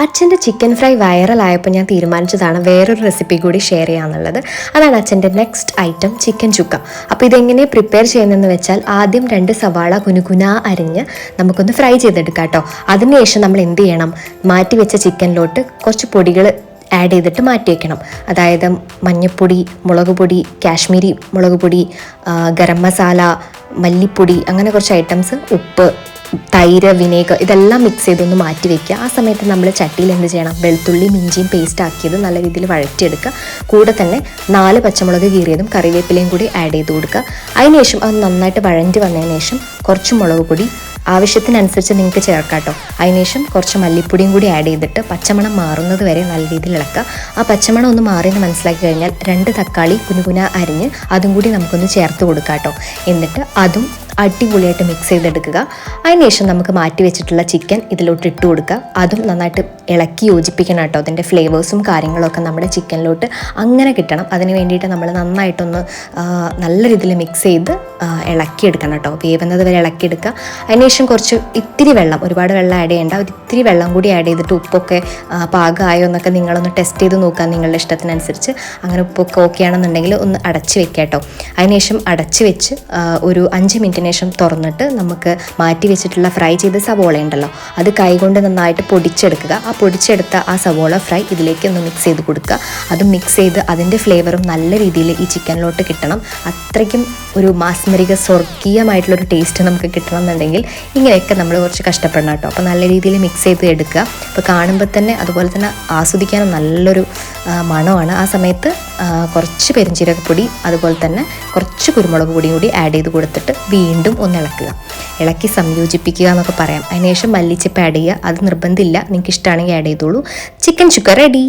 അച്ഛൻ്റെ chicken fry വൈറലായപ്പോൾ ഞാൻ തീരുമാനിച്ചതാണ് വേറൊരു റെസിപ്പി കൂടി ഷെയർ ചെയ്യാന്നുള്ളത്. അതാണ് അച്ഛൻ്റെ നെക്സ്റ്റ് ഐറ്റം ചിക്കൻ ചുക്ക. അപ്പോൾ ഇതെങ്ങനെ പ്രിപ്പയർ ചെയ്യുന്നതെന്ന് വെച്ചാൽ ആദ്യം 2 സവാള കുനുകുനാ അരിഞ്ഞ് നമുക്കൊന്ന് ഫ്രൈ ചെയ്തെടുക്കാം കേട്ടോ. അതിനുശേഷം നമ്മൾ എന്ത് ചെയ്യണം, മാറ്റി വെച്ച ചിക്കനിലോട്ട് കുറച്ച് പൊടികൾ ആഡ് ചെയ്തിട്ട് മാറ്റി വയ്ക്കണം. അതായത് മഞ്ഞൾപ്പൊടി, മുളക് പൊടി, കാശ്മീരി മുളക് പൊടി, ഗരം മസാല, മല്ലിപ്പൊടി, അങ്ങനെ കുറച്ച് ഐറ്റംസ്, ഉപ്പ്, തൈര്, വിനേഗർ, ഇതെല്ലാം മിക്സ് ചെയ്തൊന്ന് മാറ്റി വയ്ക്കുക. ആ സമയത്ത് നമ്മൾ ചട്ടിയിൽ എന്ത് ചെയ്യണം, വെളുത്തുള്ളിയും ഇഞ്ചിയും പേസ്റ്റ് ആക്കിയത് നല്ല രീതിയിൽ വഴറ്റിയെടുക്കുക. കൂടെ തന്നെ 4 പച്ചമുളക് കീറിയതും കറിവേപ്പിലയും കൂടി ആഡ് ചെയ്ത് കൊടുക്കുക. അതിനുശേഷം അത് നന്നായിട്ട് വഴണ്ടി വന്നതിന് ശേഷം കുറച്ച് മുളക് പൊടി ആവശ്യത്തിനനുസരിച്ച് നിങ്ങൾക്ക് ചേർക്കാം കേട്ടോ. അതിനുശേഷം കുറച്ച് മല്ലിപ്പൊടിയും കൂടി ആഡ് ചെയ്തിട്ട് പച്ചമണം മാറുന്നത് വരെ നല്ല രീതിയിൽ ഇളക്കുക. ആ പച്ചമണം ഒന്ന് മാറിയെന്ന് മനസ്സിലാക്കി കഴിഞ്ഞാൽ 2 തക്കാളി കുനുകുന അരിഞ്ഞ് അതും കൂടി നമുക്കൊന്ന് ചേർത്ത് കൊടുക്കാം കേട്ടോ. എന്നിട്ട് അതും അടിപൊളിയായിട്ട് മിക്സ് ചെയ്തെടുക്കുക. അതിനുശേഷം നമുക്ക് മാറ്റി വെച്ചിട്ടുള്ള ചിക്കൻ ഇതിലോട്ട് ഇട്ട് കൊടുക്കുക. അതും നന്നായിട്ട് ഇളക്കി യോജിപ്പിക്കണം കേട്ടോ. അതിൻ്റെ ഫ്ലേവേഴ്സും കാര്യങ്ങളൊക്കെ നമ്മുടെ ചിക്കനിലോട്ട് അങ്ങനെ കിട്ടണം. അതിന് വേണ്ടിയിട്ട് നമ്മൾ നന്നായിട്ടൊന്ന് നല്ല രീതിയിൽ മിക്സ് ചെയ്ത് ഇളക്കിയെടുക്കണം കേട്ടോ. വേവുന്നത് വരെ ഇളക്കിയെടുക്കുക. അതിനുശേഷം കുറച്ച് ഇത്തിരി വെള്ളം, ഒരുപാട് വെള്ളം ആഡ് ചെയ്യേണ്ട, ഒരു ഇത്തിരി വെള്ളം കൂടി ആഡ് ചെയ്തിട്ട് ഉപ്പൊക്കെ പാകമായോ എന്നൊക്കെ നിങ്ങളൊന്ന് ടെസ്റ്റ് ചെയ്ത് നോക്കുക നിങ്ങളുടെ ഇഷ്ടത്തിനനുസരിച്ച്. അങ്ങനെ ഉപ്പൊക്കെ ഓക്കെ ആണെന്നുണ്ടെങ്കിൽ ഒന്ന് അടച്ച് വെക്കുക കേട്ടോ. അതിനുശേഷം അടച്ച് വെച്ച് ഒരു 5 മിനിറ്റിന് ശേഷം തുറന്നിട്ട് നമുക്ക് മാറ്റി വെച്ചിട്ടുള്ള ഫ്രൈ ചെയ്ത സവോള ഉണ്ടല്ലോ, അത് കൈകൊണ്ട് നന്നായിട്ട് പൊടിച്ചെടുക്കുക. ആ പൊടിച്ചെടുത്ത ആ സവോള ഫ്രൈ ഇതിലേക്ക് ഒന്ന് മിക്സ് ചെയ്ത് കൊടുക്കുക. അത് മിക്സ് ചെയ്ത് അതിൻ്റെ ഫ്ലേവറും നല്ല രീതിയിൽ ഈ ചിക്കനിലോട്ട് കിട്ടണം. അത്രയ്ക്കും ഒരു മാസ്മരിക സ്വർഗീയമായിട്ടുള്ളൊരു ടേസ്റ്റ് നമുക്ക് കിട്ടണം എന്നുണ്ടെങ്കിൽ ഇങ്ങനെയൊക്കെ നമ്മൾ കുറച്ച് കഷ്ടപ്പെടണം കേട്ടോ. അപ്പോൾ നല്ല രീതിയിൽ മിക്സ് ചെയ്ത് എടുക്കുക. അപ്പോൾ കാണുമ്പോൾ തന്നെ അതുപോലെ തന്നെ ആസ്വദിക്കാനും നല്ലൊരു മണമാണ്. ആ സമയത്ത് കുറച്ച് പെരുംജീരകപ്പൊടി അതുപോലെ തന്നെ കുറച്ച് കുരുമുളക് പൊടിയും കൂടി ആഡ് ചെയ്ത് കൊടുത്തിട്ട് വീണ്ടും ഒന്ന് ഇളക്കി സംയോജിപ്പിക്കുക എന്നൊക്കെ പറയാം. അതിനുശേഷം മല്ലിച്ചപ്പ് ആഡ് ചെയ്യുക. അത് നിർബന്ധമില്ല, നിങ്ങൾക്ക് ഇഷ്ടമാണെങ്കിൽ ആഡ് ചെയ്തോളൂ. Chicken chukka ready.